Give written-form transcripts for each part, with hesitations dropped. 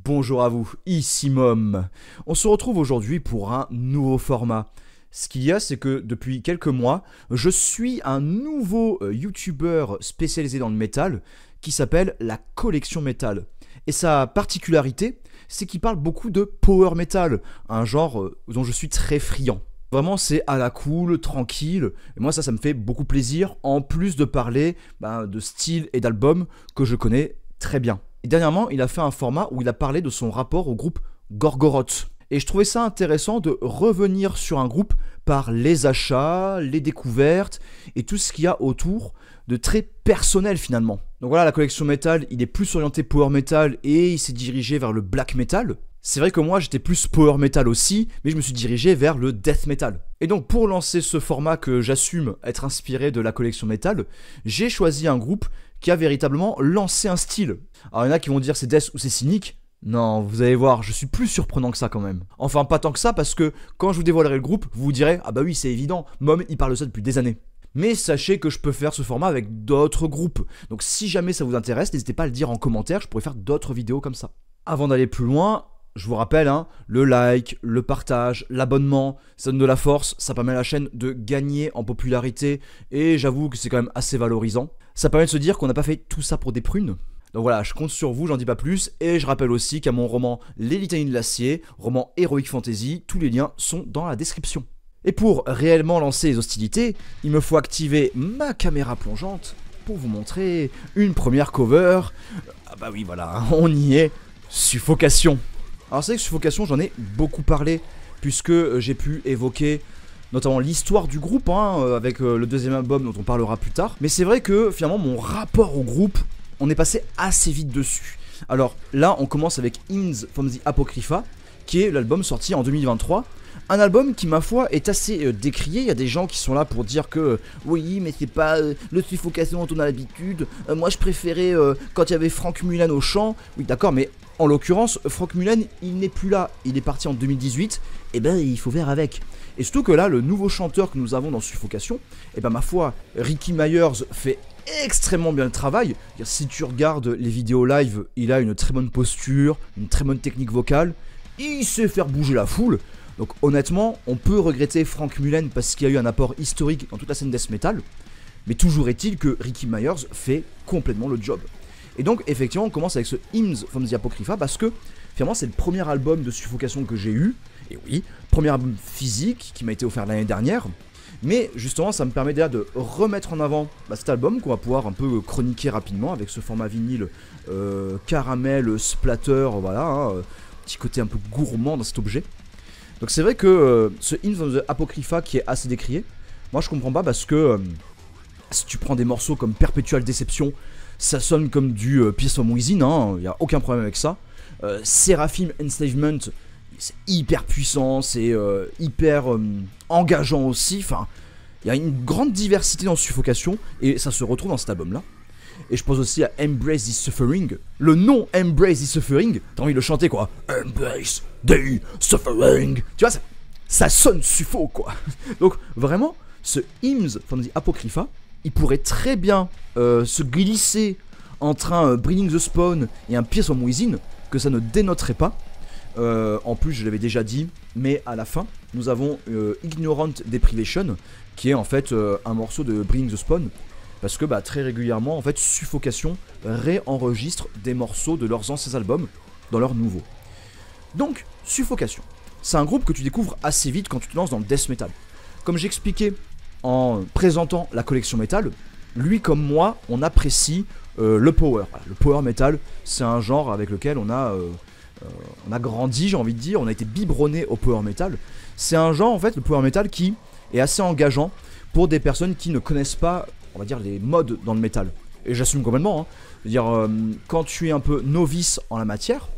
Bonjour à vous, ici Mom. On se retrouve aujourd'hui pour un nouveau format. Ce qu'il y a, c'est que depuis quelques mois, je suis un nouveau YouTuber spécialisé dans le métal qui s'appelle la Collection Métal. Et sa particularité, c'est qu'il parle beaucoup de power metal, un genre dont je suis très friand. Vraiment, c'est à la cool, tranquille, et moi ça me fait beaucoup plaisir, en plus de parler de style et d'albums que je connais très bien. Et dernièrement, il a fait un format où il a parlé de son rapport au groupe Gorgoroth. Et je trouvais ça intéressant de revenir sur un groupe par les achats, les découvertes et tout ce qu'il y a autour de très personnel finalement. Donc voilà, la collection métal, il est plus orienté power metal et il s'est dirigé vers le black metal. C'est vrai que moi j'étais plus power metal aussi, mais je me suis dirigé vers le death metal. Et donc pour lancer ce format que j'assume être inspiré de la collection métal, j'ai choisi un groupe qui a véritablement lancé un style. Alors il y en a qui vont dire c'est death ou c'est cynique. Non, vous allez voir, je suis plus surprenant que ça quand même. Enfin pas tant que ça parce que quand je vous dévoilerai le groupe, vous vous direz ah bah oui c'est évident, Mom il parle de ça depuis des années. Mais sachez que je peux faire ce format avec d'autres groupes. Donc si jamais ça vous intéresse, n'hésitez pas à le dire en commentaire, je pourrais faire d'autres vidéos comme ça. Avant d'aller plus loin, je vous rappelle, le like, le partage, l'abonnement, ça donne de la force, ça permet à la chaîne de gagner en popularité et j'avoue que c'est quand même assez valorisant. Ça permet de se dire qu'on n'a pas fait tout ça pour des prunes. Donc voilà, je compte sur vous, j'en dis pas plus, et je rappelle aussi qu'à mon roman Les Litanies de l'Acier, roman Heroic Fantasy, tous les liens sont dans la description. Et pour réellement lancer les hostilités, il me faut activer ma caméra plongeante pour vous montrer une première cover. Ah bah oui voilà, on y est, Suffocation. Alors c'est vrai que Suffocation, j'en ai beaucoup parlé, puisque j'ai pu évoquer notamment l'histoire du groupe, avec le deuxième album dont on parlera plus tard. Mais c'est vrai que finalement mon rapport au groupe, on est passé assez vite dessus. Alors là on commence avec Hymns from the Apocrypha, qui est l'album sorti en 2023. Un album qui ma foi est assez décrié, il y a des gens qui sont là pour dire que oui mais c'est pas le Suffocation dont on a l'habitude, moi je préférais quand il y avait Frank Mulan au chant. Oui d'accord, mais en l'occurrence Frank Mulan il n'est plus là, il est parti en 2018, et ben il faut faire avec. Et surtout que là le nouveau chanteur que nous avons dans Suffocation, et ben ma foi Ricky Myers fait extrêmement bien le travail. Si tu regardes les vidéos live, il a une très bonne posture, une très bonne technique vocale, il sait faire bouger la foule. Donc honnêtement, on peut regretter Frank Mulan parce qu'il y a eu un apport historique dans toute la scène death metal, mais toujours est-il que Ricky Myers fait complètement le job. Et donc effectivement on commence avec ce Hymns from the Apocrypha parce que finalement c'est le premier album de Suffocation que j'ai eu, et oui, premier album physique qui m'a été offert l'année dernière. Mais justement ça me permet déjà de remettre en avant cet album qu'on va pouvoir un peu chroniquer rapidement avec ce format vinyle caramel, splatter, voilà, petit côté un peu gourmand dans cet objet. Donc c'est vrai que ce Hymns of the Apocrypha qui est assez décrié, moi je comprends pas parce que si tu prends des morceaux comme Perpetual Deception, ça sonne comme du Pierce from Within, y a aucun problème avec ça. Seraphim Enslavement, c'est hyper puissant, c'est hyper engageant aussi, enfin il y a une grande diversité dans Suffocation et ça se retrouve dans cet album là. Et je pense aussi à Embrace the Suffering. Le nom Embrace the Suffering, t'as envie de le chanter quoi. Embrace the Suffering. Tu vois, ça sonne suffo quoi. Donc vraiment, ce Hymns from the Apocrypha, il pourrait très bien se glisser entre un Bringing the Spawn et un Pierce from Within, que ça ne dénoterait pas. En plus, je l'avais déjà dit, mais à la fin, nous avons Ignorant Deprivation, qui est en fait un morceau de Bringing the Spawn. Parce que très régulièrement, en fait, Suffocation réenregistre des morceaux de leurs anciens albums dans leurs nouveaux. Donc, Suffocation, c'est un groupe que tu découvres assez vite quand tu te lances dans le death metal. Comme j'expliquais en présentant la collection metal, lui comme moi, on apprécie le power. Voilà, le power metal, c'est un genre avec lequel on a grandi, j'ai envie de dire, on a été biberonné au power metal. C'est un genre, en fait, le power metal qui est assez engageant pour des personnes qui ne connaissent pas, on va dire, les modes dans le métal. Et j'assume complètement, C'est-à-dire, quand tu es un peu novice en la matière,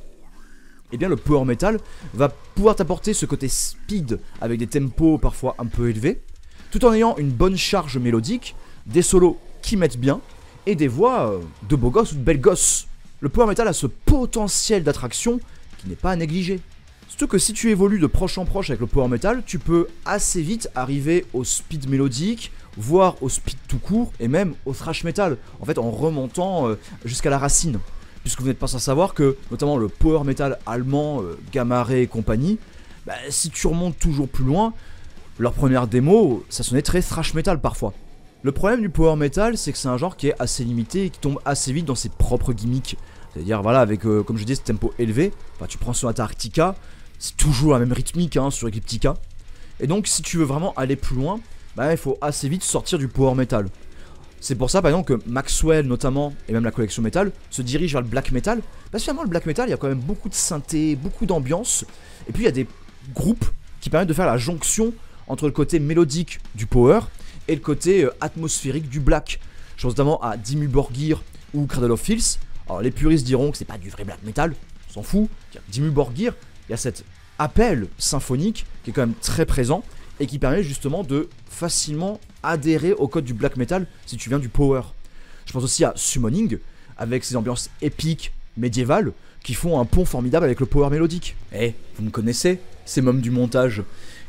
eh bien le power metal va pouvoir t'apporter ce côté speed avec des tempos parfois un peu élevés, tout en ayant une bonne charge mélodique, des solos qui mettent bien, et des voix de beaux gosses ou de belles gosses. Le power metal a ce potentiel d'attraction qui n'est pas à négliger. Surtout que si tu évolues de proche en proche avec le power metal, tu peux assez vite arriver au speed mélodique, voire au speed tout court, et même au thrash metal, en fait en remontant jusqu'à la racine. puisque vous n'êtes pas sans savoir que, notamment le power metal allemand, Gamma Ray et compagnie, bah, si tu remontes toujours plus loin, leur première démo, ça sonnait très thrash metal parfois. Le problème du power metal, c'est que c'est un genre qui est assez limité et qui tombe assez vite dans ses propres gimmicks. C'est-à-dire, voilà, avec, comme je dis, ce tempo élevé, enfin, tu prends Sonata Arctica, c'est toujours la même rythmique hein, sur Ecliptica. Et donc, si tu veux vraiment aller plus loin, bah, il faut assez vite sortir du power metal. C'est pour ça par exemple que Maxwell notamment, et même la collection metal, se dirige vers le black metal. Parce que finalement le black metal, il y a quand même beaucoup de synthé, beaucoup d'ambiance. Et puis il y a des groupes qui permettent de faire la jonction entre le côté mélodique du power et le côté atmosphérique du black. Je pense notamment à Dimmu Borgir ou Cradle of Filth. Alors les puristes diront que c'est pas du vrai black metal, on s'en fout. Dimmu Borgir, il y a cet appel symphonique qui est quand même très présent et qui permet justement de facilement adhérer au code du black metal si tu viens du power. Je pense aussi à Summoning, avec ses ambiances épiques, médiévales, qui font un pont formidable avec le power mélodique. Eh, vous me connaissez, c'est Mom du montage.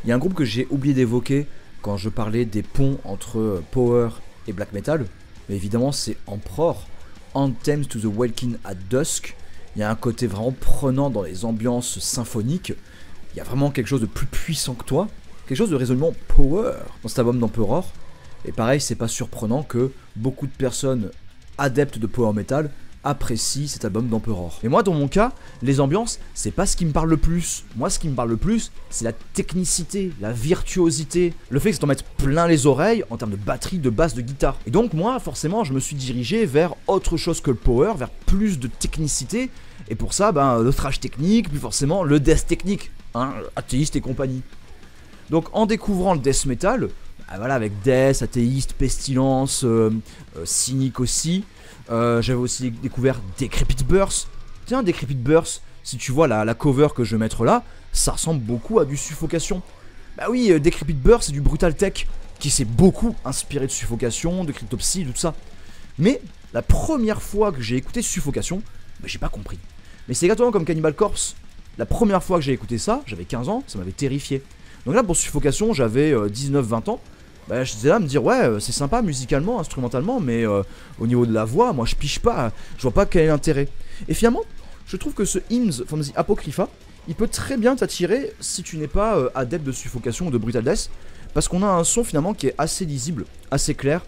Il y a un groupe que j'ai oublié d'évoquer quand je parlais des ponts entre power et black metal, mais évidemment c'est Emperor, Anthems to the Waking at Dusk. Il y a un côté vraiment prenant dans les ambiances symphoniques, il y a vraiment quelque chose de plus puissant que toi, quelque chose de résolument power dans cet album d'Emperor. Et pareil, c'est pas surprenant que beaucoup de personnes adeptes de power metal apprécient cet album d'Emperor. Et moi, dans mon cas, les ambiances, c'est pas ce qui me parle le plus. Moi, ce qui me parle le plus, c'est la technicité, la virtuosité, le fait que ça t'en mette plein les oreilles en termes de batterie, de basse, de guitare. Et donc, moi, forcément, je me suis dirigé vers autre chose que le power, vers plus de technicité. Et pour ça, ben, le thrash technique, puis forcément le death technique, hein, athéiste et compagnie. Donc en découvrant le death metal, bah voilà, avec Death, Athéiste, Pestilence, Cynic aussi, j'avais aussi découvert Decrepit Birth. Tiens, Decrepit Birth, si tu vois la cover que je vais mettre là, ça ressemble beaucoup à du Suffocation. Bah oui, Decrepit Birth, c'est du Brutal Tech, qui s'est beaucoup inspiré de Suffocation, de Cryptopsy, tout ça. Mais la première fois que j'ai écouté Suffocation, bah, j'ai pas compris. Mais c'est exactement comme Cannibal Corpse. La première fois que j'ai écouté ça, j'avais 15 ans, ça m'avait terrifié. Donc là, pour Suffocation, j'avais 19-20 ans. Bah, j'étais là à me dire, ouais, c'est sympa musicalement, instrumentalement, mais au niveau de la voix, moi je piche pas, je vois pas quel est l'intérêt. Et finalement, je trouve que ce Hymns from the Apocrypha, il peut très bien t'attirer si tu n'es pas adepte de Suffocation ou de Brutal Death, parce qu'on a un son finalement qui est assez lisible, assez clair,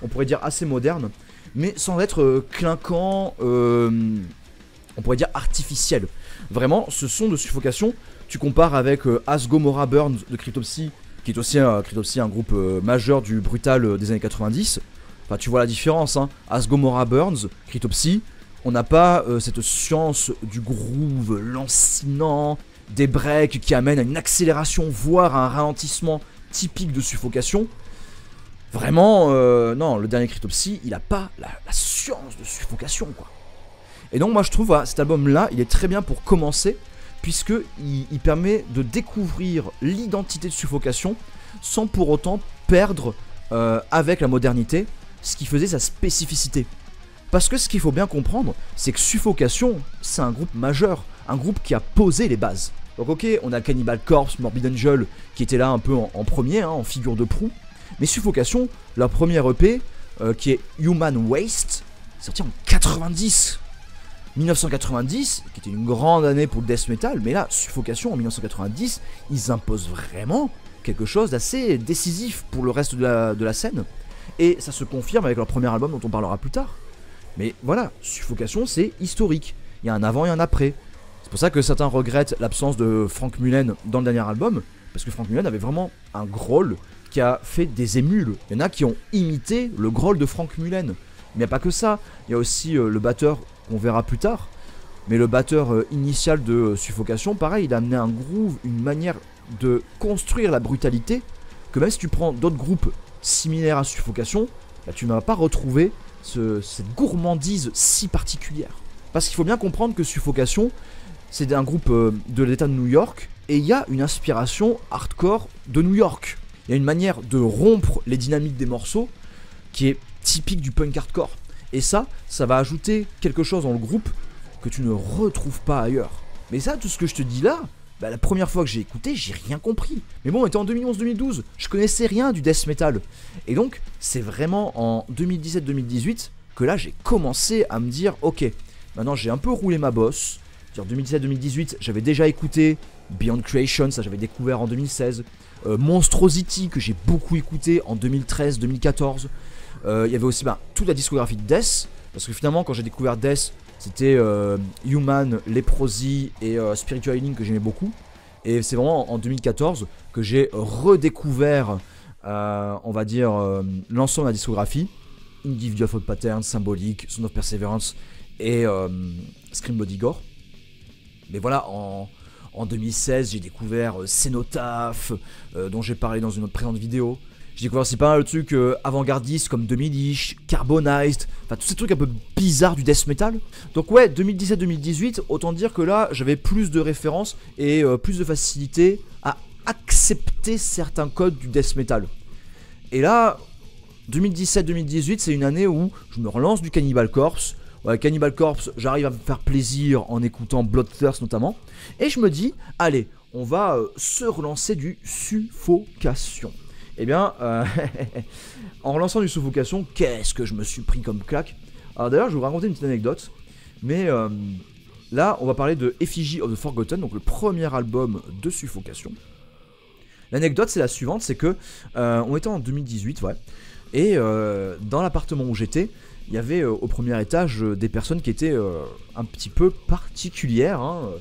on pourrait dire assez moderne, mais sans être clinquant, on pourrait dire artificiel. Vraiment, ce son de Suffocation, tu compares avec As Gomorrah Burns de Cryptopsy, qui est aussi un groupe majeur du brutal des années 90. Enfin, tu vois la différence, hein. As Gomorrah Burns, Cryptopsy, on n'a pas cette science du groove lancinant, des breaks qui amènent à une accélération, voire à un ralentissement typique de Suffocation. Vraiment, non, le dernier Cryptopsy, il a pas la science de Suffocation, quoi. Et donc moi je trouve cet album là, il est très bien pour commencer, puisque il permet de découvrir l'identité de Suffocation sans pour autant perdre avec la modernité ce qui faisait sa spécificité. Parce que ce qu'il faut bien comprendre, c'est que Suffocation, c'est un groupe majeur, un groupe qui a posé les bases. Donc ok, on a Cannibal Corpse, Morbid Angel qui était là un peu en premier, hein, en figure de proue, mais Suffocation, leur première EP, qui est Human Waste, sorti en 90. 1990, qui était une grande année pour le death metal, mais là, Suffocation en 1990, ils imposent vraiment quelque chose d'assez décisif pour le reste de la scène. Et ça se confirme avec leur premier album dont on parlera plus tard. Mais voilà, Suffocation c'est historique, il y a un avant et un après. C'est pour ça que certains regrettent l'absence de Frank Mullen dans le dernier album, parce que Frank Mullen avait vraiment un growl qui a fait des émules. Il y en a qui ont imité le growl de Frank Mullen. Mais il n'y a pas que ça, il y a aussi le batteur qu'on verra plus tard, mais le batteur initial de Suffocation, pareil, il a amené un groove, une manière de construire la brutalité, que même si tu prends d'autres groupes similaires à Suffocation, bah, tu ne vas pas retrouver cette gourmandise si particulière. Parce qu'il faut bien comprendre que Suffocation, c'est un groupe de l'état de New York, et il y a une inspiration hardcore de New York. Il y a une manière de rompre les dynamiques des morceaux qui est typique du punk hardcore. Et ça va ajouter quelque chose dans le groupe que tu ne retrouves pas ailleurs. Mais ça, tout ce que je te dis là, bah, la première fois que j'ai écouté, j'ai rien compris. Mais bon, on était en 2011-2012, je connaissais rien du death metal. Et donc, c'est vraiment en 2017-2018 que là, j'ai commencé à me dire, ok, il Maintenant j'ai un peu roulé ma bosse. En 2017-2018, j'avais déjà écouté Beyond Creation, ça j'avais découvert en 2016. Monstrosity que j'ai beaucoup écouté en 2013-2014. Il y avait aussi toute la discographie de Death, parce que finalement quand j'ai découvert Death, c'était Human, Leprosy et Spiritual Healing que j'aimais beaucoup. Et c'est vraiment en 2014 que j'ai redécouvert, on va dire, l'ensemble de la discographie. Individual Thought Pattern, Symbolic, Son of Perseverance et Scream Bloody Gore. Mais voilà, en 2016, j'ai découvert Cenotaph, dont j'ai parlé dans une autre présente vidéo. J'ai découvert aussi pas mal de trucs avant-gardistes comme Demolish, Carbonized, enfin tous ces trucs un peu bizarres du death metal. Donc ouais, 2017-2018, autant dire que là, j'avais plus de références et plus de facilité à accepter certains codes du death metal. Et là, 2017-2018, c'est une année où je me relance du Cannibal Corpse. Ouais, Cannibal Corpse, j'arrive à me faire plaisir en écoutant Bloodthirst notamment. Et je me dis, allez, on va se relancer du Suffocation. Eh bien, en relançant du Suffocation, qu'est-ce que je me suis pris comme claque. Alors d'ailleurs, je vais vous raconter une petite anecdote. Mais là, on va parler de Effigy of the Forgotten, donc le premier album de Suffocation. L'anecdote, c'est la suivante, c'est que on était en 2018, ouais. Et dans l'appartement où j'étais, il y avait au premier étage des personnes qui étaient un petit peu particulières. Hein,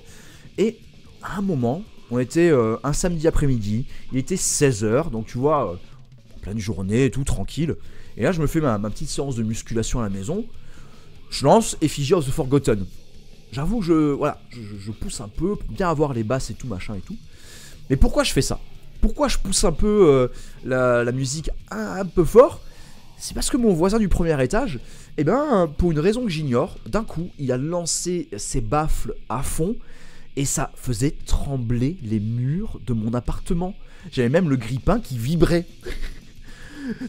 et à un moment, on était un samedi après-midi, il était 16h, donc tu vois, pleine journée et tout, tranquille. Et là, je me fais ma petite séance de musculation à la maison. Je lance Effigy of the Forgotten. J'avoue, je pousse un peu pour bien avoir les basses et tout, machin et tout. Mais pourquoi je fais ça ? Pourquoi je pousse un peu la musique un peu fort ? C'est parce que mon voisin du premier étage, eh ben, pour une raison que j'ignore, d'un coup, il a lancé ses baffles à fond et ça faisait trembler les murs de mon appartement. J'avais même le grille-pain qui vibrait.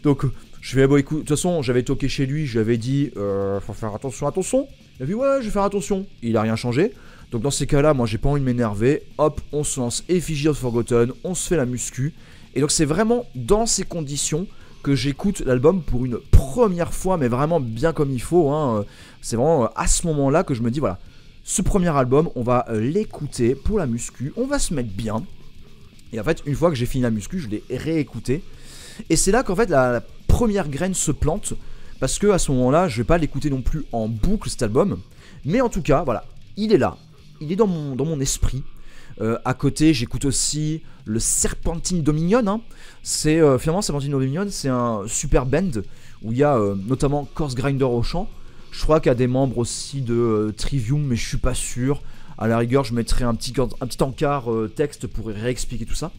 Donc, je fais, bon, écoute, de toute façon, j'avais toqué chez lui, je lui avais dit, faut faire attention à ton son. Il a dit, ouais, je vais faire attention. Il a rien changé. Donc, dans ces cas-là, moi, j'ai pas envie de m'énerver. Hop, on se lance Effigy of the Forgotten, on se fait la muscu. Et donc, c'est vraiment dans ces conditions que j'écoute l'album pour une première fois, mais vraiment bien comme il faut. Hein. C'est vraiment à ce moment-là que je me dis, voilà, ce premier album, on va l'écouter pour la muscu, on va se mettre bien. Et en fait, une fois que j'ai fini la muscu, je l'ai réécouté. Et c'est là qu'en fait, la première graine se plante, parce que à ce moment-là, je vais pas l'écouter non plus en boucle, cet album. Mais en tout cas, voilà, il est là, il est dans mon esprit. À côté, j'écoute aussi le Serpentine Dominion. Hein. C'est finalement Serpentine Dominion, c'est un super band où il y a notamment Corpse Grinder au chant. Je crois qu'il y a des membres aussi de Trivium, mais je suis pas sûr. À la rigueur, je mettrai un petit encart texte pour réexpliquer tout ça.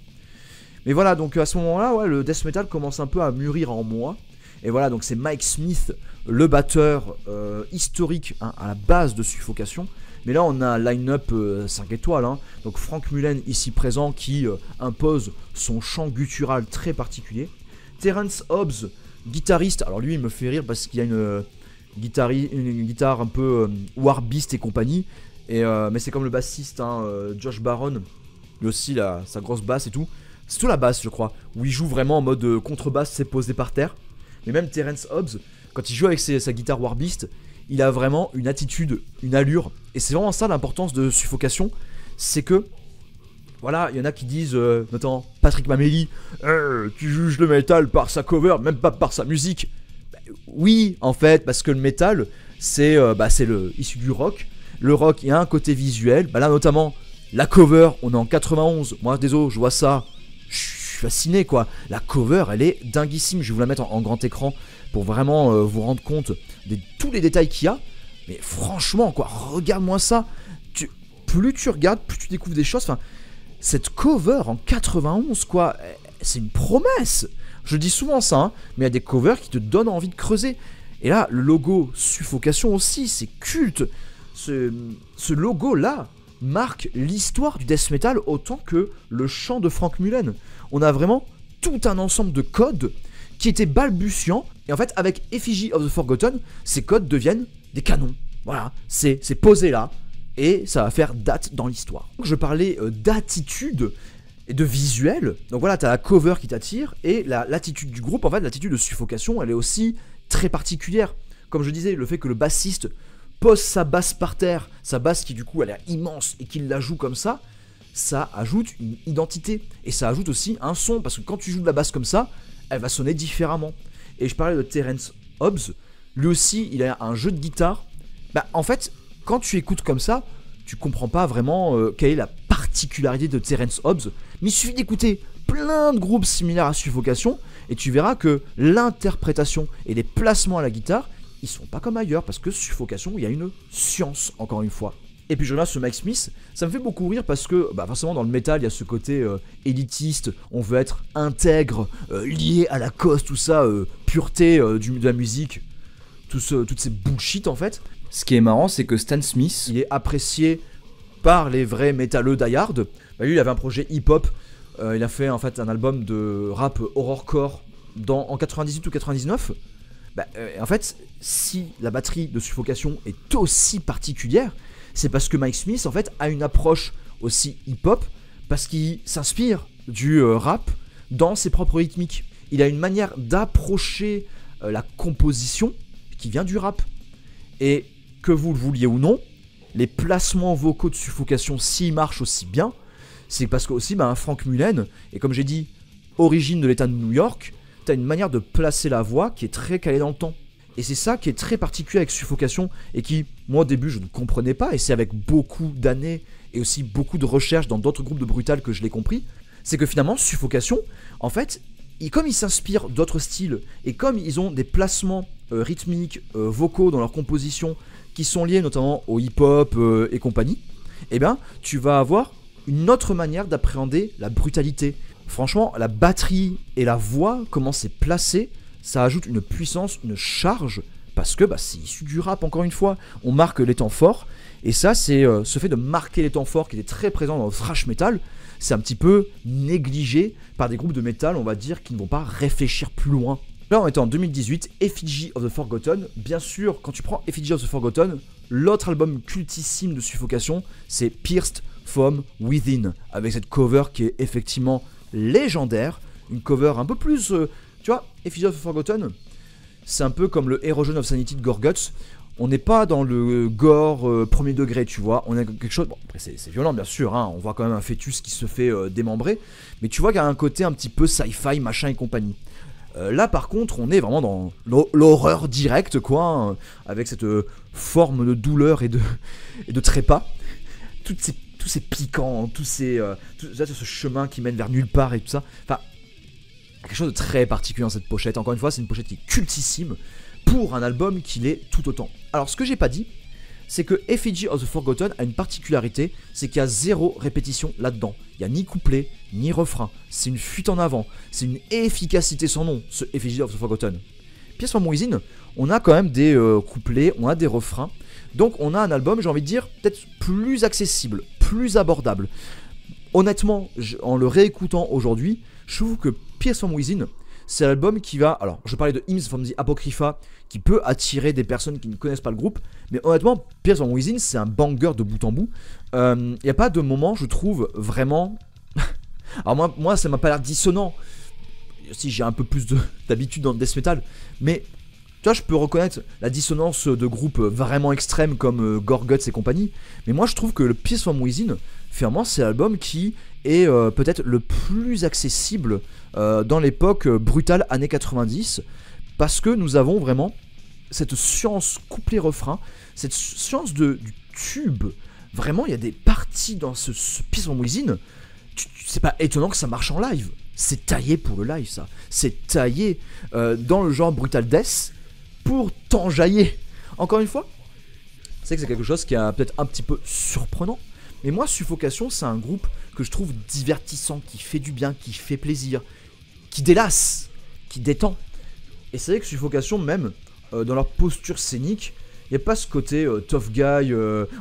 Mais voilà, donc à ce moment-là, ouais, le death metal commence un peu à mûrir en moi. Et voilà, donc c'est Mike Smith, le batteur historique hein, à la base de Suffocation. Mais là, on a un line-up 5 étoiles. Hein. Donc Frank Mullen, ici présent, qui impose son chant guttural très particulier. Terence Hobbs, guitariste. Alors lui, il me fait rire parce qu'il y a une guitare un peu warbiste et compagnie. Mais c'est comme le bassiste, hein, Josh Baron. Lui aussi, sa grosse basse et tout. C'est surtout la basse, je crois, où il joue vraiment en mode contrebasse, c'est posé par terre. Mais même Terence Hobbs, quand il joue avec sa guitare warbiste, il a vraiment une attitude, une allure. Et c'est vraiment ça l'importance de Suffocation. C'est que, voilà, il y en a qui disent, notamment Patrick Mameli, tu juges le métal par sa cover, même pas par sa musique. Bah, oui, en fait, parce que le métal, c'est issu du rock. Le rock, il y a un côté visuel. Bah là, notamment, la cover, on est en 91. Moi, désolé, je vois ça. Je suis fasciné, quoi. La cover, elle est dinguissime. Je vais vous la mettre en grand écran pour vraiment vous rendre compte de tous les détails qu'il y a. Mais franchement, quoi, regarde-moi ça. Plus tu regardes, plus tu découvres des choses. Enfin, cette cover en 91, quoi, c'est une promesse. Je dis souvent ça, hein, mais il y a des covers qui te donnent envie de creuser. Et là, le logo Suffocation aussi, c'est culte. Ce logo-là marque l'histoire du death metal autant que le chant de Frank Mullen. On a vraiment tout un ensemble de codes qui étaient balbutiants. Et en fait, avec Effigy of the Forgotten, ces codes deviennent des canons. Voilà, c'est posé là. Et ça va faire date dans l'histoire. Je parlais d'attitude et de visuel. Donc voilà, t'as la cover qui t'attire. Et l'attitude du groupe, en fait, l'attitude de Suffocation, elle est aussi très particulière. Comme je disais, le fait que le bassiste pose sa basse par terre, sa basse qui du coup elle est immense et qu'il la joue comme ça ajoute une identité. Et ça ajoute aussi un son, parce que quand tu joues de la basse comme ça, elle va sonner différemment. Et je parlais de Terence Hobbs, lui aussi il a un jeu de guitare. Bah en fait, quand tu écoutes comme ça, tu comprends pas vraiment quelle est la particularité de Terence Hobbs, mais il suffit d'écouter plein de groupes similaires à Suffocation et tu verras que l'interprétation et les placements à la guitare, ils sont pas comme ailleurs, parce que Suffocation, il y a une science, encore une fois. Et puis je reviens sur Mike Smith, ça me fait beaucoup rire parce que forcément dans le métal il y a ce côté élitiste, on veut être intègre, lié à la cause, tout ça, pureté de la musique, toutes ces bullshit en fait. Ce qui est marrant, c'est que Stan Smith, il est apprécié par les vrais métalleux die-hard. Lui il avait un projet hip-hop, il a fait en fait un album de rap horrorcore en 98 ou 99. En fait, si la batterie de Suffocation est aussi particulière, c'est parce que Mike Smith en fait a une approche aussi hip-hop, parce qu'il s'inspire du rap dans ses propres rythmiques. Il a une manière d'approcher la composition qui vient du rap. Et que vous le vouliez ou non, les placements vocaux de Suffocation, s'ils marchent aussi bien, c'est parce que aussi Frank Mullen, et comme j'ai dit, origine de l'état de New York, t'as une manière de placer la voix qui est très calée dans le temps. Et c'est ça qui est très particulier avec Suffocation et qui, moi au début, je ne comprenais pas. Et c'est avec beaucoup d'années et aussi beaucoup de recherches dans d'autres groupes de brutal que je l'ai compris. C'est que finalement, Suffocation, en fait, comme ils s'inspirent d'autres styles et comme ils ont des placements rythmiques, vocaux dans leur composition qui sont liés notamment au hip-hop et compagnie, eh bien, tu vas avoir une autre manière d'appréhender la brutalité. Franchement, la batterie et la voix, comment c'est placé, ça ajoute une puissance, une charge, parce que c'est issu du rap, encore une fois. On marque les temps forts, et ça, c'est ce fait de marquer les temps forts qui était très présent dans le thrash metal, c'est un petit peu négligé par des groupes de métal, on va dire, qui ne vont pas réfléchir plus loin. Là, on était en 2018, Effigy of the Forgotten. Bien sûr, quand tu prends Effigy of the Forgotten, l'autre album cultissime de Suffocation, c'est Pierced from Within, avec cette cover qui est effectivement légendaire, une cover un peu plus... tu vois, Effigy of the Forgotten, c'est un peu comme le Erosion of Sanity de Gorguts. On n'est pas dans le gore premier degré, tu vois. On a quelque chose... Bon, après, c'est violent, bien sûr. Hein. On voit quand même un fœtus qui se fait démembrer. Mais tu vois qu'il y a un côté un petit peu sci-fi, machin et compagnie. Là, par contre, on est vraiment dans l'horreur directe, quoi. Hein, avec cette forme de douleur et de trépas. Tous ces piquants, ce chemin qui mène vers nulle part et tout ça. Enfin... quelque chose de très particulier dans cette pochette. Encore une fois, c'est une pochette qui est cultissime pour un album qui l'est tout autant. Alors, ce que j'ai pas dit, c'est que Effigy of the Forgotten a une particularité, c'est qu'il y a 0 répétition là-dedans. Il n'y a ni couplet, ni refrain. C'est une fuite en avant. C'est une efficacité sans nom, ce Effigy of the Forgotten. Pierced from Within, on a quand même des couplets, on a des refrains. Donc, on a un album, j'ai envie de dire, peut-être plus accessible, plus abordable. Honnêtement, en le réécoutant aujourd'hui, je trouve que Pierced from Within, c'est l'album qui va... Alors, je parlais de Hymns from the Apocrypha, qui peut attirer des personnes qui ne connaissent pas le groupe, mais honnêtement, Pierced from Within, c'est un banger de bout en bout. Il n'y a pas de moment, je trouve, vraiment... Alors moi, ça m'a pas l'air dissonant, si j'ai un peu plus d'habitude dans le death metal, mais... tu vois, je peux reconnaître la dissonance de groupes vraiment extrêmes comme Gorguts et compagnie, mais moi, je trouve que le Pierced from Within, finalement, c'est l'album qui est peut-être le plus accessible dans l'époque brutale années 90, parce que nous avons vraiment cette science couplet-refrain, cette science du tube. Vraiment, il y a des parties dans ce Pierced from Within, c'est pas étonnant que ça marche en live. C'est taillé pour le live, ça. C'est taillé dans le genre brutal death pour t'enjailler. Encore une fois, c'est que c'est quelque chose qui est peut-être un petit peu surprenant, mais moi, Suffocation, c'est un groupe que je trouve divertissant, qui fait du bien, qui fait plaisir, qui délasse, qui détend. Et c'est vrai que Suffocation, même dans leur posture scénique, il n'y a pas ce côté tough guy,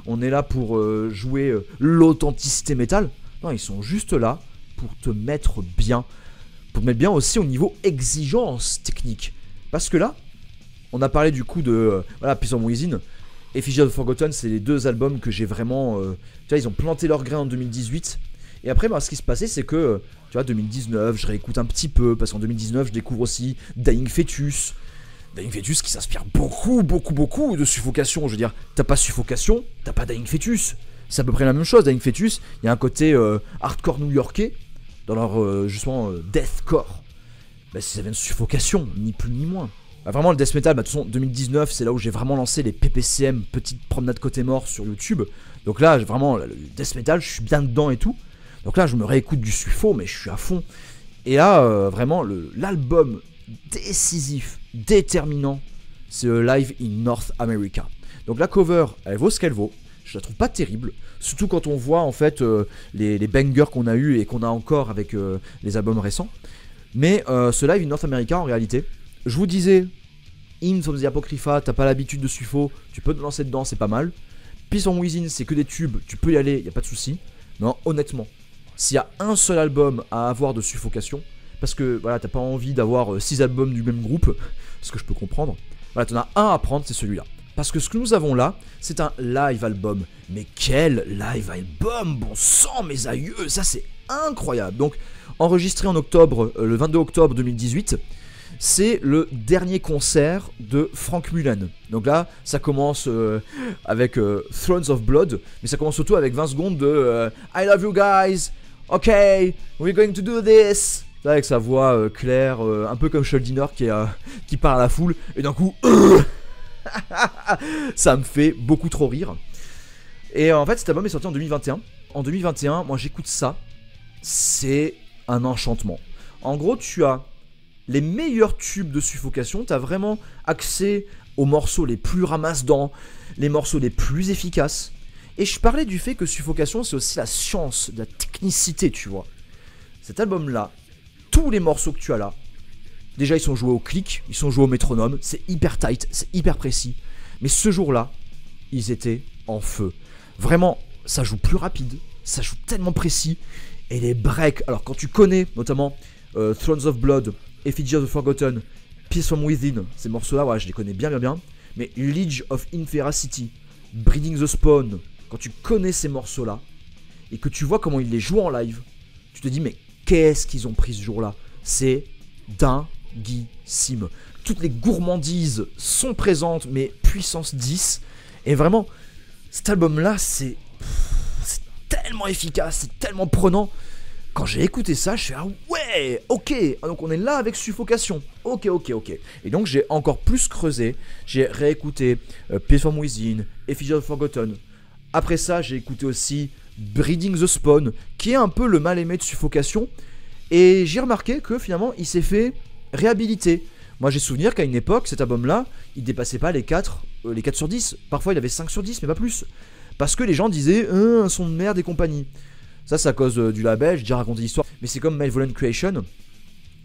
on est là pour jouer l'authenticité métal. Non, ils sont juste là pour te mettre bien. Pour te mettre bien aussi au niveau exigence technique. Parce que là, on a parlé du coup de Pierced from Within. Effigy of the Forgotten, c'est les deux albums que j'ai vraiment... tu vois, ils ont planté leur grain en 2018. Et après, ce qui se passait, c'est que, tu vois, 2019, je réécoute un petit peu, parce qu'en 2019, je découvre aussi Dying Fetus, Dying Fetus qui s'inspire beaucoup de Suffocation. Je veux dire, t'as pas Suffocation, t'as pas Dying Fetus. C'est à peu près la même chose. Dying Fetus, il y a un côté hardcore new-yorkais dans leur justement deathcore. Bah, ça vient de Suffocation, ni plus ni moins. Bah, vraiment le death metal, bah, de toute façon 2019 c'est là où j'ai vraiment lancé les PPCM, petite promenade côté mort sur YouTube. Donc là vraiment le death metal, je suis bien dedans et tout. Donc là je me réécoute du Suffo, mais je suis à fond. Et là vraiment l'album décisif, déterminant, c'est Live in North America. Donc la cover, elle vaut ce qu'elle vaut. Je la trouve pas terrible, surtout quand on voit en fait les bangers qu'on a eu et qu'on a encore avec les albums récents. Mais ce Live in North America en réalité, je vous disais, Hymns of the Apocrypha, t'as pas l'habitude de Suffo, tu peux te lancer dedans, c'est pas mal. Peace from Within, c'est que des tubes, tu peux y aller, y a pas de souci. Non, honnêtement, s'il y a un seul album à avoir de Suffocation, parce que voilà, t'as pas envie d'avoir 6 albums du même groupe, ce que je peux comprendre, voilà, t'en as un à prendre, c'est celui-là. Parce que ce que nous avons là, c'est un live album. Mais quel live album, bon sang mes aïeux, ça c'est incroyable. Donc, enregistré en octobre, le 22 octobre 2018, c'est le dernier concert de Frank Mullen. Donc là, ça commence avec Thrones of Blood, mais ça commence surtout avec 20 secondes de I love you guys, ok, we're going to do this. Là, avec sa voix claire, un peu comme Schuldiner qui parle à la foule, et d'un coup, ça me fait beaucoup trop rire. Et en fait, cet album est sorti en 2021. En 2021, moi j'écoute ça, c'est un enchantement. En gros, tu as les meilleurs tubes de Suffocation, tu as vraiment accès aux morceaux les plus ramasse-dents, les morceaux les plus efficaces. Et je parlais du fait que Suffocation, c'est aussi la science, de la technicité, tu vois. Cet album-là, tous les morceaux que tu as là, déjà ils sont joués au clic, ils sont joués au métronome, c'est hyper tight, c'est hyper précis. Mais ce jour-là, ils étaient en feu. Vraiment, ça joue plus rapide, ça joue tellement précis. Et les breaks, alors quand tu connais notamment Thrones of Blood, Effigy of the Forgotten, Peace from Within, ces morceaux-là, ouais, je les connais bien. Mais Liege of Inferacity, Breeding the Spawn, quand tu connais ces morceaux-là, et que tu vois comment ils les jouent en live, tu te dis mais qu'est-ce qu'ils ont pris ce jour-là? C'est dinguissime. Toutes les gourmandises sont présentes, mais puissance 10. Et vraiment, cet album-là, c'est tellement efficace, c'est tellement prenant. Quand j'ai écouté ça, je fais ah ouais, ok. Donc on est là avec Suffocation. Ok. Et donc j'ai encore plus creusé. J'ai réécouté Peace from Within, Effigy of the Forgotten. Après ça, j'ai écouté aussi Breeding the Spawn, qui est un peu le mal-aimé de Suffocation. Et j'ai remarqué que finalement, il s'est fait réhabiliter. Moi, j'ai souvenir qu'à une époque, cet album-là, il dépassait pas les 4 sur 10. Parfois, il avait 5 sur 10, mais pas plus. Parce que les gens disaient un son de merde et compagnie. Ça, c'est à cause du label, j'ai déjà raconté l'histoire. Mais c'est comme Malevolent Creation.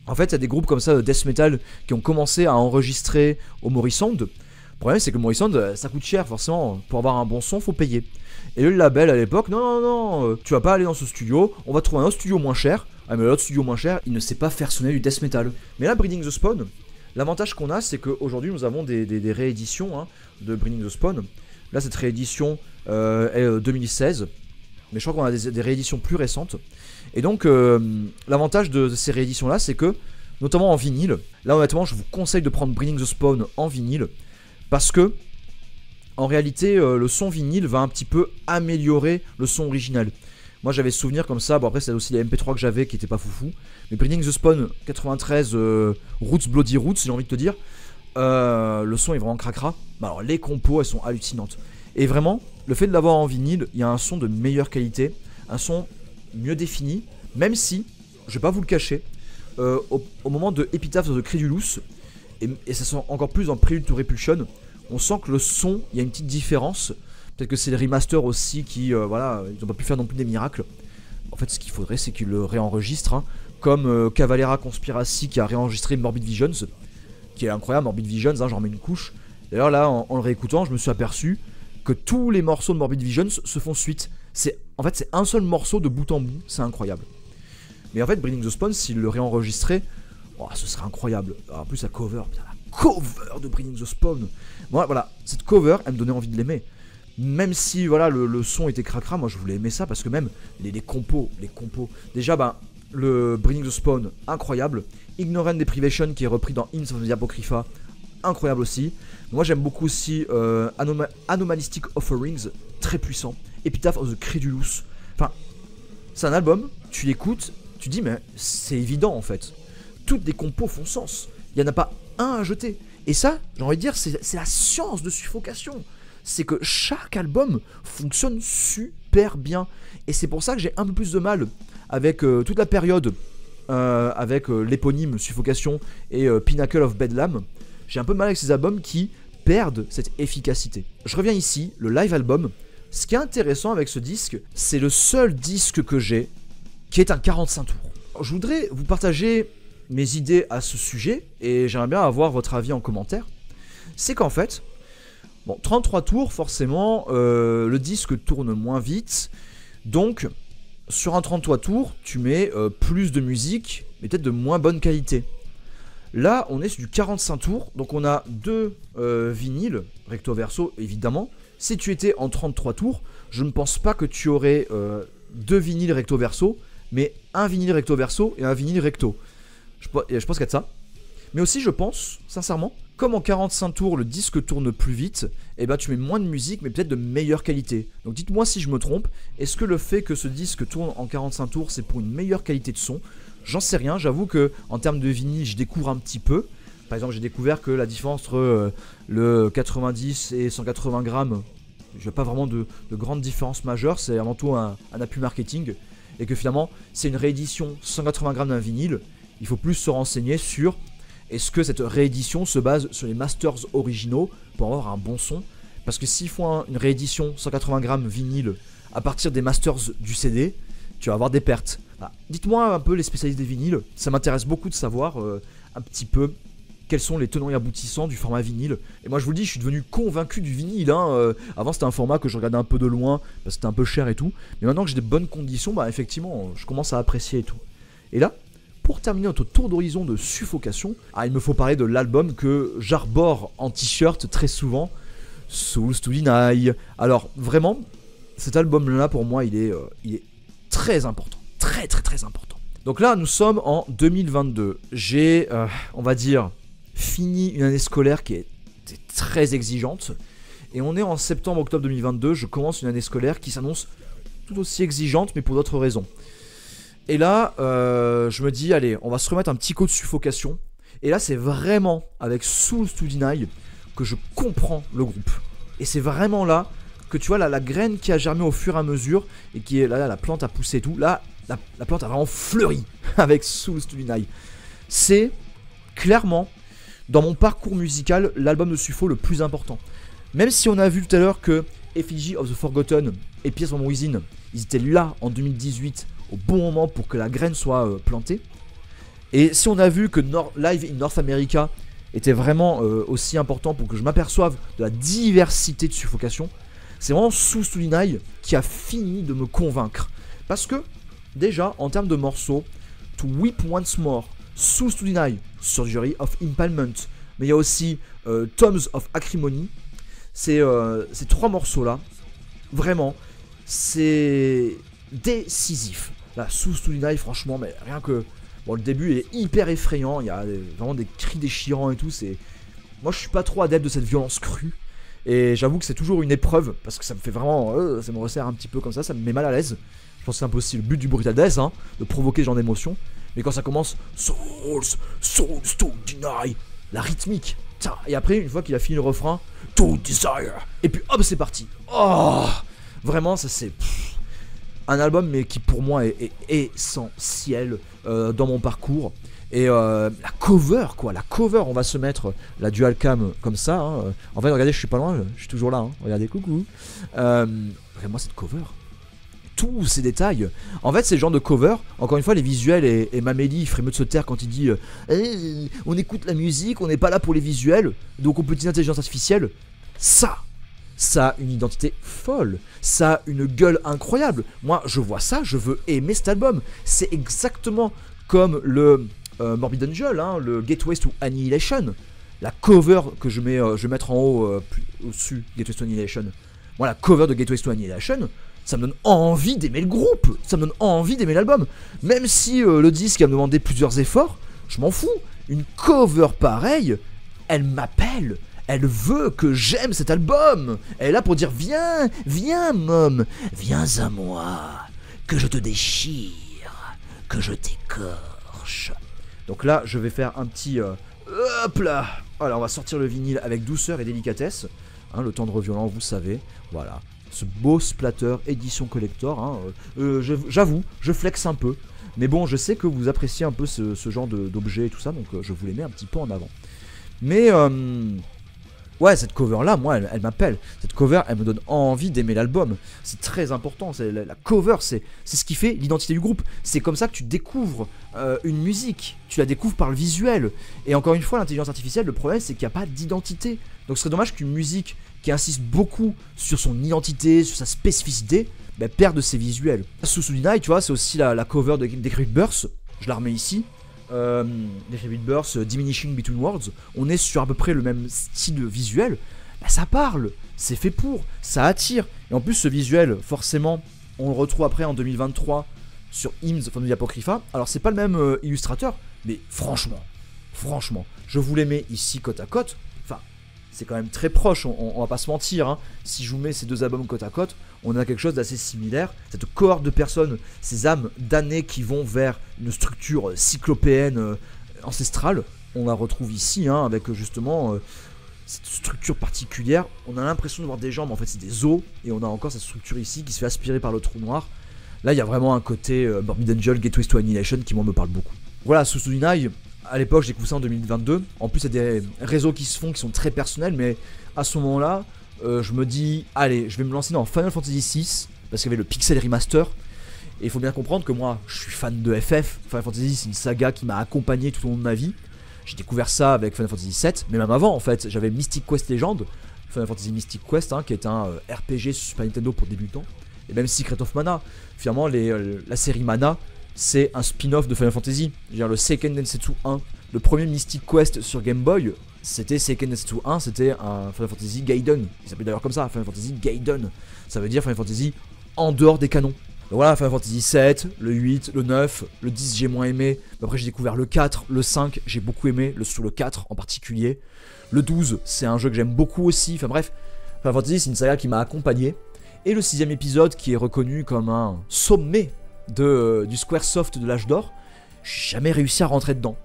En fait, il y a des groupes comme ça de death metal qui ont commencé à enregistrer au Morrisound. Le problème, c'est que le Morrisound, ça coûte cher, forcément. Pour avoir un bon son, faut payer. Et le label à l'époque, non, tu vas pas aller dans ce studio, on va trouver un autre studio moins cher. Ah, mais l'autre studio moins cher, il ne sait pas faire sonner du death metal. Mais là, Breeding the Spawn, l'avantage qu'on a, c'est qu'aujourd'hui, nous avons des rééditions de Breeding the Spawn. Là, cette réédition est 2016. Mais je crois qu'on a des rééditions plus récentes. Et donc, l'avantage de ces rééditions-là, c'est que, notamment en vinyle, là honnêtement, je vous conseille de prendre Breeding the Spawn en vinyle. Parce que, en réalité, le son vinyle va un petit peu améliorer le son original. Moi, j'avais souvenir comme ça. Bon, après, c'est aussi les MP3 que j'avais qui étaient pas foufou. Mais Breeding the Spawn 93, Roots Bloody Roots, j'ai envie de te dire. Le son est vraiment cracra. Alors, les compos, elles sont hallucinantes. Et vraiment, le fait de l'avoir en vinyle, il y a un son de meilleure qualité, un son mieux défini, même si, je vais pas vous le cacher, au moment de Epitaph of the Credulous, et ça sent encore plus dans Prelude to Repulsion, on sent que le son, il y a une petite différence. Peut-être que c'est les remasters aussi qui, voilà, ils n'ont pas pu faire non plus des miracles. En fait, ce qu'il faudrait, c'est qu'ils le réenregistrent, comme Cavalera Conspiracy qui a réenregistré Morbid Visions, qui est incroyable, Morbid Visions, j'en remets une couche. D'ailleurs, là, en le réécoutant, je me suis aperçu que tous les morceaux de Morbid Visions se font suite. En fait, c'est un seul morceau de bout en bout, c'est incroyable. Mais en fait, Breeding the Spawn, s'il le réenregistrait, oh, ce serait incroyable. Alors, en plus, la cover de Breeding the Spawn. Moi, voilà, cette cover, elle me donnait envie de l'aimer. Même si, voilà, le son était cracra, moi, je voulais aimer ça, parce que même les compos. Déjà, le Breeding the Spawn, incroyable. Ignorant Deprivation, qui est repris dans Hymns of the Apocrypha, incroyable aussi. Moi j'aime beaucoup aussi Anomalistic Offerings, très puissant. Epitaph of the Credulous. Enfin, c'est un album, tu l'écoutes, tu dis mais c'est évident en fait. Toutes les compos font sens. Il n'y en a pas un à jeter. Et ça, j'ai envie de dire, c'est la science de Suffocation. C'est que chaque album fonctionne super bien. Et c'est pour ça que j'ai un peu plus de mal avec toute la période avec l'éponyme Suffocation et Pinnacle of Bedlam. J'ai un peu de mal avec ces albums qui perdent cette efficacité. Je reviens ici, le live album. Ce qui est intéressant avec ce disque, c'est le seul disque que j'ai qui est un 45 tours. Je voudrais vous partager mes idées à ce sujet et j'aimerais bien avoir votre avis en commentaire. C'est qu'en fait, bon, 33 tours, forcément, le disque tourne moins vite. Donc, sur un 33 tours, tu mets plus de musique, mais peut-être de moins bonne qualité. Là, on est sur du 45 tours, donc on a deux vinyles, recto verso, évidemment. Si tu étais en 33 tours, je ne pense pas que tu aurais deux vinyles recto verso, mais un vinyle recto verso et un vinyle recto. Je pense qu'il y a de ça. Mais aussi, je pense, sincèrement, comme en 45 tours, le disque tourne plus vite, et ben tu mets moins de musique, mais peut-être de meilleure qualité. Donc dites-moi si je me trompe, est-ce que le fait que ce disque tourne en 45 tours, c'est pour une meilleure qualité de son? J'en sais rien, j'avoue que en termes de vinyle, je découvre un petit peu. Par exemple, j'ai découvert que la différence entre le 90 et 180 grammes, il n'y a pas vraiment de grande différence majeure, c'est avant tout un appui marketing. Et que finalement, c'est une réédition 180 grammes d'un vinyle. Il faut plus se renseigner sur est-ce que cette réédition se base sur les masters originaux pour avoir un bon son. Parce que s'ils font une réédition 180 grammes vinyle à partir des masters du CD, tu vas avoir des pertes. Voilà. Dites-moi un peu les spécialistes des vinyles, ça m'intéresse beaucoup de savoir un petit peu quels sont les tenants et aboutissants du format vinyle. Et moi je vous le dis, je suis devenu convaincu du vinyle. Avant c'était un format que je regardais un peu de loin, parce que c'était un peu cher et tout. Mais maintenant que j'ai des bonnes conditions, bah effectivement, je commence à apprécier et tout. Et là, pour terminer notre tour d'horizon de Suffocation, il me faut parler de l'album que j'arbore en t-shirt très souvent, Souls to Deny. Alors vraiment, cet album-là pour moi, il est très important, très important. Donc là, nous sommes en 2022. J'ai, on va dire, fini une année scolaire qui était très exigeante. Et on est en septembre-octobre 2022, je commence une année scolaire qui s'annonce tout aussi exigeante, mais pour d'autres raisons. Et là, je me dis, allez, on va se remettre un petit coup de Suffocation. Et là, c'est vraiment avec Souls to Deny que je comprends le groupe. Et c'est vraiment là que tu vois la graine qui a germé au fur et à mesure et qui est là, la plante a poussé et tout. Là, la plante a vraiment fleuri avec Souls to Deny. C'est clairement, dans mon parcours musical, l'album de Suffo le plus important. Même si on a vu tout à l'heure que Effigy of the Forgotten et Pierce from Within, ils étaient là en 2018 au bon moment pour que la graine soit plantée. Et si on a vu que Live in North America était vraiment aussi important pour que je m'aperçoive de la diversité de Suffocation, c'est vraiment Souls to Deny qui a fini de me convaincre. Parce que, déjà, en termes de morceaux, To Weep Once More, Souls to Deny, Surgery of Impalement, mais il y a aussi Toms of Acrimony. Ces trois morceaux-là, vraiment, c'est décisif. Là, Souls to Deny, franchement, mais rien que... Bon, le début, il est hyper effrayant, il y a vraiment des cris déchirants et tout, c'est... Moi, je suis pas trop adepte de cette violence crue, et j'avoue que c'est toujours une épreuve, parce que ça me fait vraiment... ça me resserre un petit peu comme ça me met mal à l'aise. Je pense que c'est un peu aussi le but du Brutal Death, hein, de provoquer ce genre d'émotion. Mais quand ça commence, Souls to Deny, la rythmique, et après, une fois qu'il a fini le refrain, To Desire, et puis hop, c'est parti. Oh, vraiment, ça c'est... un album mais qui pour moi est essentiel dans mon parcours. Et la cover, on va se mettre la dual cam comme ça, hein. En fait, regardez, je suis pas loin, je suis toujours là, hein. Regardez, coucou. Vraiment cette cover, tous ces détails. En fait, c'est le genre de cover, encore une fois, les visuels, et Mamélie, il ferait mieux de se taire quand il dit on écoute la musique, on n'est pas là pour les visuels, donc on peut utiliser l'intelligence artificielle. Ça a une identité folle, ça a une gueule incroyable. Moi, je vois ça, je veux aimer cet album. C'est exactement comme le Morbid Angel, hein, le Gateways to Annihilation. La cover que je vais mettre en haut, au-dessus, Gateways to Annihilation. Moi, la cover de Gateways to Annihilation, ça me donne envie d'aimer le groupe, ça me donne envie d'aimer l'album. Même si le disque a me demandé plusieurs efforts, je m'en fous. Une cover pareille, elle m'appelle. Elle veut que j'aime cet album. Elle est là pour dire viens, viens mom, viens à moi, que je te déchire, que je t'écorche. Donc là, je vais faire un petit hop là. Voilà, on va sortir le vinyle avec douceur et délicatesse. Hein, le tendre violent, vous savez. Voilà, ce beau splatter édition collector. Hein, j'avoue, je flex un peu. Mais bon, je sais que vous appréciez un peu ce genre d'objet et tout ça, donc je vous les mets un petit peu en avant. Mais ouais, cette cover là, moi, elle m'appelle. Cette cover, elle me donne envie d'aimer l'album. C'est très important. La cover, c'est ce qui fait l'identité du groupe. C'est comme ça que tu découvres une musique. Tu la découvres par le visuel. Et encore une fois, l'intelligence artificielle, le problème, c'est qu'il n'y a pas d'identité. Donc ce serait dommage qu'une musique qui insiste beaucoup sur son identité, sur sa spécificité, perde ses visuels. Susudinai, tu vois, c'est aussi la cover des Creepburst. Je la remets ici. Les Creepburst, Diminishing Between Worlds, on est sur à peu près le même style visuel. Ça parle, c'est fait pour, ça attire. Et en plus, ce visuel, forcément, on le retrouve après en 2023 sur Hymns of the Apocrypha. Alors, c'est pas le même illustrateur, mais franchement, je vous les mets ici côte à côte. Enfin, c'est quand même très proche, on va pas se mentir. Hein. Si je vous mets ces deux albums côte à côte, on a quelque chose d'assez similaire. Cette cohorte de personnes, ces âmes damnées qui vont vers une structure cyclopéenne ancestrale, on la retrouve ici, hein, avec justement cette structure particulière. On a l'impression de voir des jambes, mais en fait c'est des os, et on a encore cette structure ici qui se fait aspirer par le trou noir. Là, il y a vraiment un côté Morbid Angel, Gateways to Annihilation qui moi me parle beaucoup. Voilà, Susudinai, à l'époque j'ai découvert ça en 2022. En plus, il y a des réseaux qui se font, qui sont très personnels, mais à ce moment-là, je me dis, allez, je vais me lancer dans Final Fantasy VI, parce qu'il y avait le Pixel Remaster. Et il faut bien comprendre que moi, je suis fan de FF. Final Fantasy, c'est une saga qui m'a accompagné tout au long de ma vie. J'ai découvert ça avec Final Fantasy VII, mais même avant en fait, j'avais Mystic Quest Legend, Final Fantasy Mystic Quest, hein, qui est un RPG sur Super Nintendo pour débutants. Et même Secret of Mana, finalement la série Mana, c'est un spin-off de Final Fantasy. Je veux dire, le Seiken Densetsu 1, le premier Mystic Quest sur Game Boy, c'était Seiken Densetsu 1, c'était un Final Fantasy Gaiden. Il s'appelle d'ailleurs comme ça, Final Fantasy Gaiden. Ça veut dire Final Fantasy en dehors des canons. Donc voilà, Final Fantasy 7, le 8, le 9, le 10 j'ai moins aimé. Après j'ai découvert le 4, le 5 j'ai beaucoup aimé, sur le 4 en particulier. Le 12 c'est un jeu que j'aime beaucoup aussi. Enfin bref, Final Fantasy c'est une saga qui m'a accompagné. Et le 6ème épisode qui est reconnu comme un sommet du Squaresoft de l'âge d'or, j'ai jamais réussi à rentrer dedans.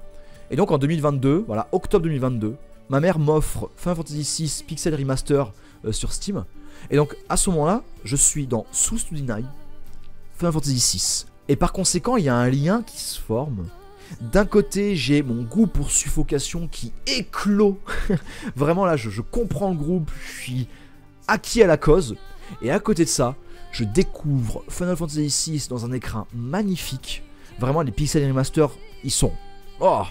Et donc en 2022, voilà, octobre 2022, ma mère m'offre Final Fantasy VI Pixel Remaster sur Steam. Et donc à ce moment-là, je suis dans Susudinai, Final Fantasy VI. Et par conséquent, il y a un lien qui se forme. D'un côté, j'ai mon goût pour Suffocation qui éclot. Vraiment là, je comprends le groupe, je suis acquis à la cause. Et à côté de ça, je découvre Final Fantasy VI dans un écran magnifique. Vraiment, les Pixel Remaster, ils sont... Oh,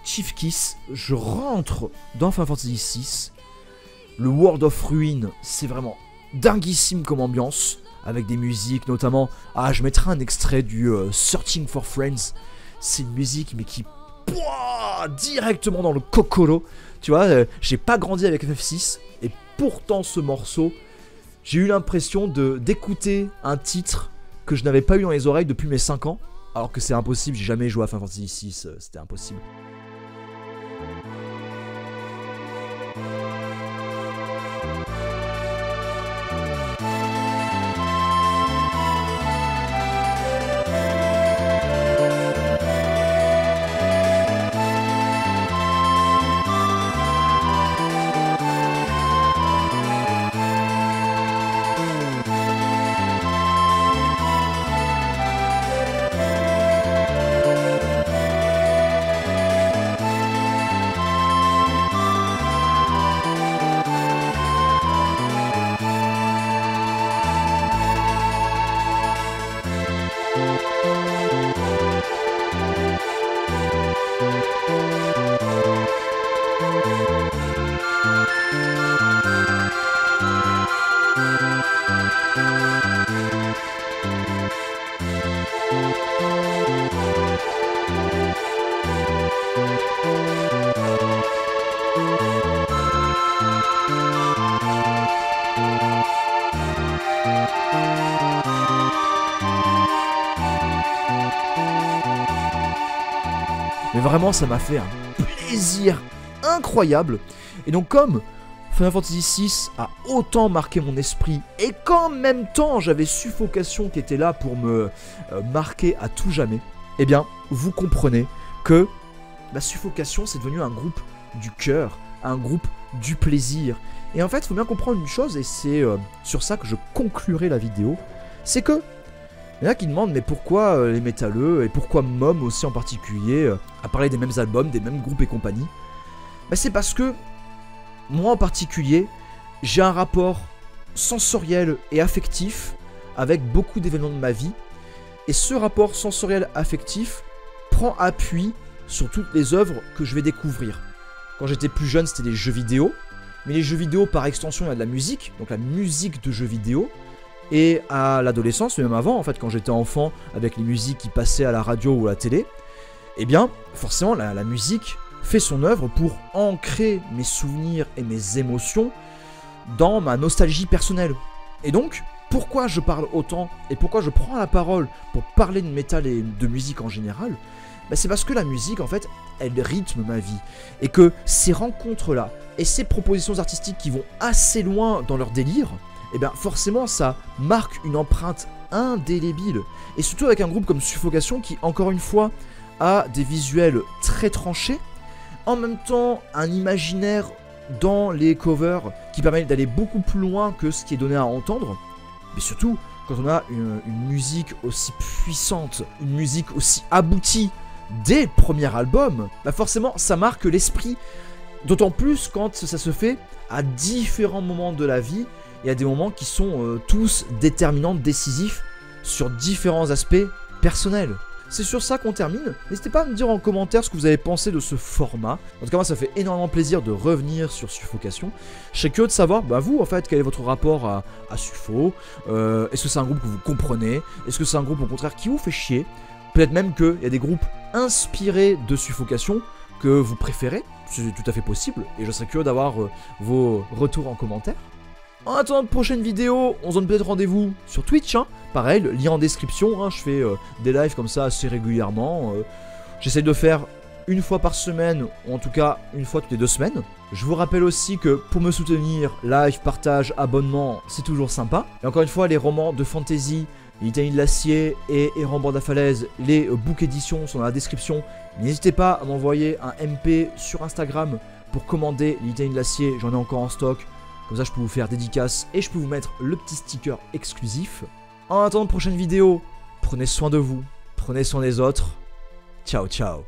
Chief Kiss. Je rentre dans Final Fantasy VI. Le World of Ruin, c'est vraiment dinguissime comme ambiance. Avec des musiques notamment... Ah, je mettrai un extrait du Searching for Friends. C'est une musique, mais qui... Pouah, directement dans le kokoro. Tu vois, j'ai pas grandi avec FF6. Et pourtant, ce morceau... J'ai eu l'impression d'écouter un titre que je n'avais pas eu dans les oreilles depuis mes 5 ans. Alors que c'est impossible, j'ai jamais joué à Final Fantasy VI, c'était impossible. Mais vraiment, ça m'a fait un plaisir incroyable. Et donc comme Final Fantasy VI a autant marqué mon esprit, et qu'en même temps j'avais Suffocation qui était là pour me marquer à tout jamais, eh bien vous comprenez que Suffocation c'est devenu un groupe du cœur, un groupe du plaisir. Et en fait il faut bien comprendre une chose, et c'est sur ça que je conclurai la vidéo, c'est que il y en a qui demandent mais pourquoi les métalleux, et pourquoi Mom aussi en particulier, à parler des mêmes albums, des mêmes groupes et compagnie. C'est parce que moi en particulier, j'ai un rapport sensoriel et affectif avec beaucoup d'événements de ma vie. Et ce rapport sensoriel affectif prend appui sur toutes les œuvres que je vais découvrir. Quand j'étais plus jeune, c'était des jeux vidéo. Mais les jeux vidéo, par extension, il y a de la musique. Donc la musique de jeux vidéo. Et à l'adolescence, mais même avant, en fait, quand j'étais enfant, avec les musiques qui passaient à la radio ou à la télé, eh bien, forcément, la musique fait son œuvre pour ancrer mes souvenirs et mes émotions dans ma nostalgie personnelle. Et donc, pourquoi je parle autant et pourquoi je prends la parole pour parler de métal et de musique en général, c'est parce que la musique, en fait, elle rythme ma vie. Et que ces rencontres-là et ces propositions artistiques qui vont assez loin dans leur délire, eh bien forcément ça marque une empreinte indélébile. Et surtout avec un groupe comme Suffocation qui, encore une fois, a des visuels très tranchés, en même temps un imaginaire dans les covers qui permet d'aller beaucoup plus loin que ce qui est donné à entendre. Mais surtout, quand on a une musique aussi puissante, une musique aussi aboutie dès le premier album, forcément ça marque l'esprit. D'autant plus quand ça se fait à différents moments de la vie. Il y a des moments qui sont tous déterminants, décisifs sur différents aspects personnels. C'est sur ça qu'on termine. N'hésitez pas à me dire en commentaire ce que vous avez pensé de ce format. En tout cas, moi, ça fait énormément plaisir de revenir sur Suffocation. Je serais curieux de savoir, vous, en fait, quel est votre rapport à Suffo. Est-ce que c'est un groupe que vous comprenez? Est-ce que c'est un groupe, au contraire, qui vous fait chier? Peut-être même qu'il y a des groupes inspirés de Suffocation que vous préférez. C'est tout à fait possible. Et je serais curieux d'avoir vos retours en commentaire. En attendant de prochaine vidéo, on se donne peut-être rendez-vous sur Twitch, pareil, le lien en description, je fais des lives comme ça assez régulièrement, j'essaie de faire une fois par semaine, ou en tout cas une fois toutes les 2 semaines. Je vous rappelle aussi que pour me soutenir, live, partage, abonnement, c'est toujours sympa. Et encore une fois, les romans de fantasy, Litanie de l'acier et Errant bord de la falaise, les book éditions sont dans la description. N'hésitez pas à m'envoyer un MP sur Instagram pour commander Litanie de l'acier, j'en ai encore en stock. Comme ça je peux vous faire dédicace et je peux vous mettre le petit sticker exclusif. En attendant de prochaine vidéo, prenez soin de vous, prenez soin des autres. Ciao ciao.